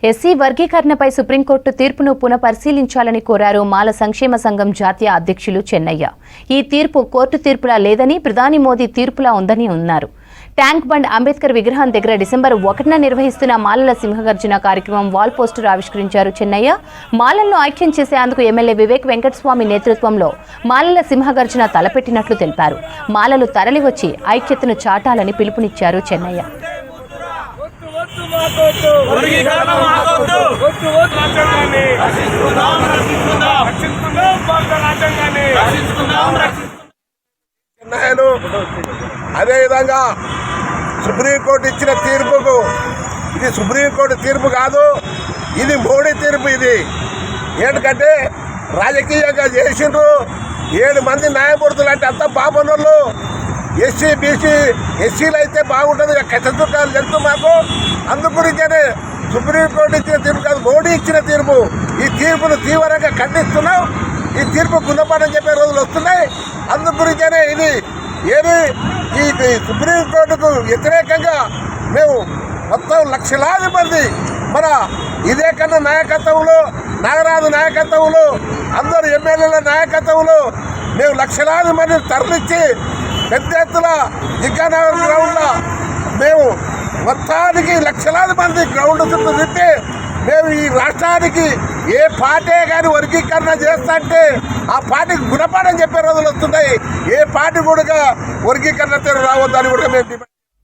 SC వర్గీకరణపై supreme court తీర్పును పునఃపరిశీలించాలని కోరారు మాల సంక్షేమ సంఘం జాతీయ అధ్యక్షులు చెన్నయ్య. ఈ తీర్పు కోర్టు తీర్పులా లేదని, ప్రధాని మోదీ తీర్పులా ఉందని అన్నారు. ట్యాంక్ బండ్ అంబేద్కర్ విగ్రహం దగ్గర డిసెంబర్ 1న నిర్వహిస్తున్న మాలల సింహగర్జన కార్యక్రమం వాల్ పోస్టర్ ఆవిష్కరించారు చెన్నయ్య. మాలలను ఐక్యం చేసేందుకు ఎమ్మెల్యే వివేక్ వెంకటస్వామి నేతృత్వంలో మాలల సింహగర్జన తలపెట్టినట్లు తెలిపారు. మాలలు తరలివచ్చి ఐక్యతను చాటాలని పిలుపునిచ్చారు చెన్నయ్య. అదేవిధంగా సుప్రీంకోర్టు ఇచ్చిన తీర్పుకు ఇది సుప్రీంకోర్టు తీర్పు కాదు, ఇది మోడీ తీర్పు. ఇది ఏంటంటే రాజకీయంగా చేసిండ్రు 7 మంది న్యాయమూర్తులు అంటే అంతా బాబునోళ్ళు. ఎస్సీ బీసీ ఎస్సీలు అయితే బాగుంటుంది, కష్టసుఖాలు తెలుసు మాకు. అందుగురించనే సుప్రీంకోర్టు ఇచ్చిన తీర్పు కాదు, మోడీ ఇచ్చిన తీర్పు. ఈ తీర్పును తీవ్రంగా ఖండిస్తున్నాం. ఈ తీర్పు గుణపాఠం చెప్పే రోజులు వస్తున్నాయి. అందుగురించనే ఇది ఈ సుప్రీంకోర్టుకు వ్యతిరేకంగా మేము మొత్తం లక్షలాది మంది మన ఇదే కన్నా నాయకత్వంలో, నాగరాజు నాయకత్వంలో, అందరు ఎమ్మెల్యేల నాయకత్వంలో మేము లక్షలాది మంది తరలించి పెద్ద ఎత్తున జిగ్గానగర్ గ్రౌండ్లో మేము మొత్తానికి లక్షలాది మంది గ్రౌండ్ చుట్టూ తిట్టి మేము ఈ రాష్ట్రానికి ఏ పార్టీ కానీ వర్గీకరణ చేస్తా ఆ పార్టీకి గుణపాఠం చెప్పే రోజులు వస్తున్నాయి. ఏ పార్టీ కూడా వర్గీకరణ రావద్దని కూడా మేము